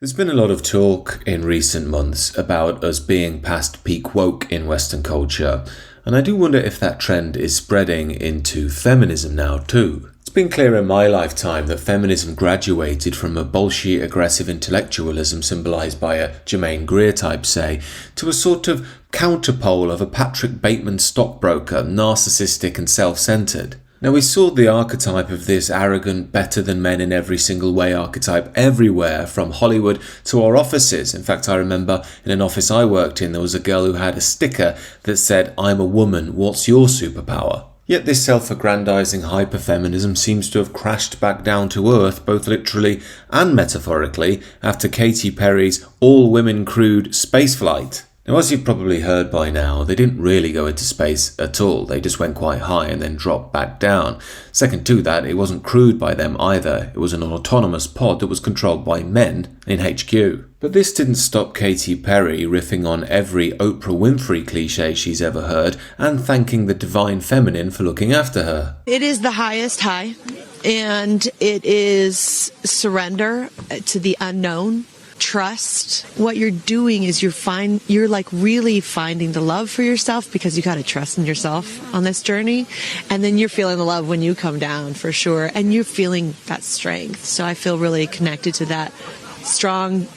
There's been a lot of talk in recent months about us being past peak woke in Western culture, and I do wonder if that trend is spreading into feminism now too. It's been clear in my lifetime that feminism graduated from a bolshy aggressive intellectualism symbolised by a Germaine Greer type, say, to a sort of counterpole of a Patrick Bateman stockbroker, narcissistic and self-centred. Now, we saw the archetype of this arrogant, better than men in every single way archetype everywhere, from Hollywood to our offices. In fact, I remember in an office I worked in, there was a girl who had a sticker that said, "I'm a woman, what's your superpower?" Yet this self-aggrandizing hyper-feminism seems to have crashed back down to earth, both literally and metaphorically, after Katy Perry's all-women crewed spaceflight. Now, as you've probably heard by now, they didn't really go into space at all. They just went quite high and then dropped back down. Second to that, it wasn't crewed by them either. It was an autonomous pod that was controlled by men in HQ. But this didn't stop Katy Perry riffing on every Oprah Winfrey cliche she's ever heard and thanking the divine feminine for looking after her. It is the highest high, and it is surrender to the unknown. Trust. What you're doing is you're like really finding the love for yourself, because you got to trust in yourself on this journey, and then you're feeling the love when you come down, for sure, and you're feeling that strength. So I feel really connected to that strong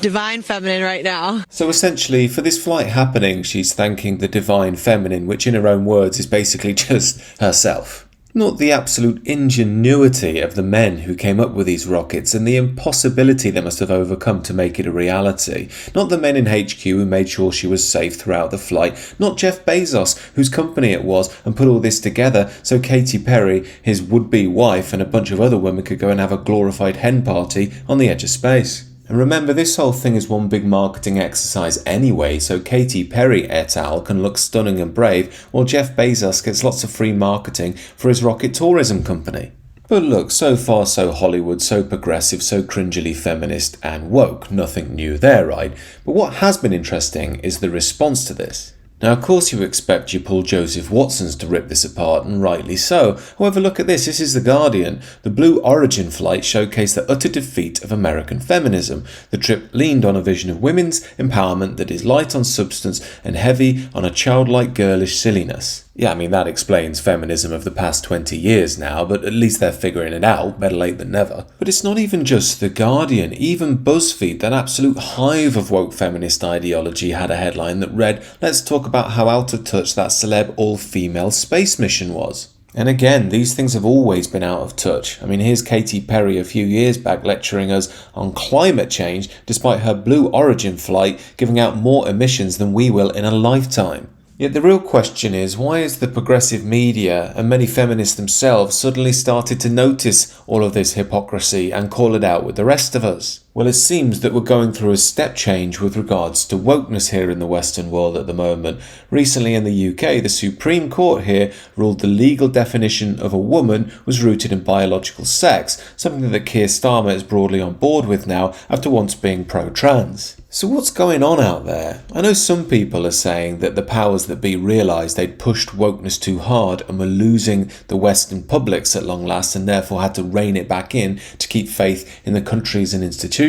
divine feminine right now. So essentially, for this flight happening, she's thanking the divine feminine, which in her own words is basically just herself. Not the absolute ingenuity of the men who came up with these rockets and the impossibility they must have overcome to make it a reality. Not the men in HQ who made sure she was safe throughout the flight. Not Jeff Bezos, whose company it was and put all this together so Katy Perry, his would-be wife, and a bunch of other women could go and have a glorified hen party on the edge of space. And remember, this whole thing is one big marketing exercise anyway, so Katy Perry et al. Can look stunning and brave, while Jeff Bezos gets lots of free marketing for his rocket tourism company. But look, so far so Hollywood, so progressive, so cringily feminist and woke. Nothing new there, right? But what has been interesting is the response to this. Now, of course you expect your Paul Joseph Watsons to rip this apart, and rightly so. However, look at this. This is The Guardian. The Blue Origin flight showcased the utter defeat of American feminism. The trip leaned on a vision of women's empowerment that is light on substance and heavy on a childlike girlish silliness. Yeah, I mean, that explains feminism of the past 20 years now, but at least they're figuring it out, better late than never. But it's not even just The Guardian. Even BuzzFeed, that absolute hive of woke feminist ideology, had a headline that read, "Let's talk about how out of touch that celeb all-female space mission was." And again, these things have always been out of touch. I mean, here's Katy Perry a few years back lecturing us on climate change, despite her Blue Origin flight giving out more emissions than we will in a lifetime. Yet the real question is, why has the progressive media and many feminists themselves suddenly started to notice all of this hypocrisy and call it out with the rest of us? Well, it seems that we're going through a step change with regards to wokeness here in the Western world at the moment. Recently in the UK, the Supreme Court here ruled the legal definition of a woman was rooted in biological sex, something that Keir Starmer is broadly on board with now after once being pro-trans. So what's going on out there? I know some people are saying that the powers that be realised they'd pushed wokeness too hard and were losing the Western publics at long last, and therefore had to rein it back in to keep faith in the countries and institutions.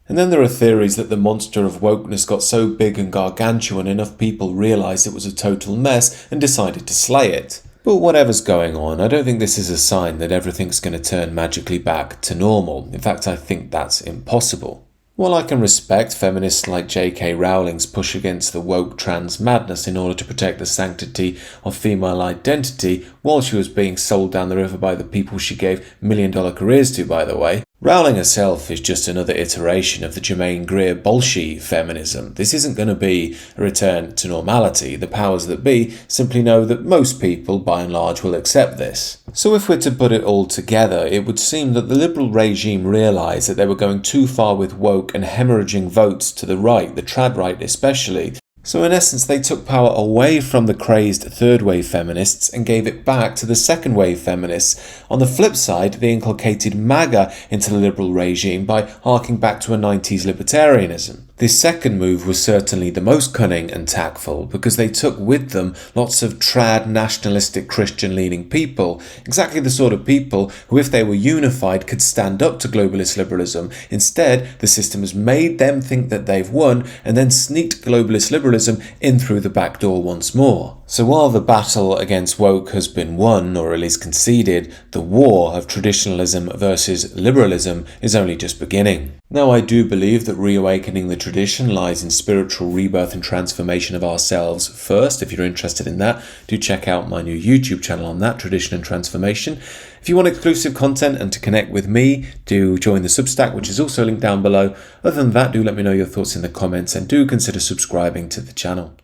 And then there are theories that the monster of wokeness got so big and gargantuan enough people realised it was a total mess and decided to slay it. But whatever's going on, I don't think this is a sign that everything's going to turn magically back to normal. In fact, I think that's impossible. While I can respect feminists like J.K. Rowling's push against the woke trans madness in order to protect the sanctity of female identity while she was being sold down the river by the people she gave million-dollar careers to, by the way, Rowling herself is just another iteration of the Germaine Greer bolshy feminism. This isn't going to be a return to normality. The powers that be simply know that most people, by and large, will accept this. So if we're to put it all together, it would seem that the Liberal regime realised that they were going too far with woke and hemorrhaging votes to the right, the trad right especially, So in essence, they took power away from the crazed third-wave feminists and gave it back to the second-wave feminists. On the flip side, they inculcated MAGA into the liberal regime by harking back to a 90s libertarianism. This second move was certainly the most cunning and tactful because they took with them lots of trad nationalistic Christian-leaning people, exactly the sort of people who, if they were unified, could stand up to globalist liberalism. Instead, the system has made them think that they've won and then sneaked globalist liberalism in through the back door once more. So while the battle against woke has been won, or at least conceded, the war of traditionalism versus liberalism is only just beginning. Now, I do believe that reawakening the tradition lies in spiritual rebirth and transformation of ourselves first. If you're interested in that, do check out my new YouTube channel on that, Tradition and Transformation. If you want exclusive content and to connect with me, do join the Substack, which is also linked down below. Other than that, do let me know your thoughts in the comments and do consider subscribing to the channel.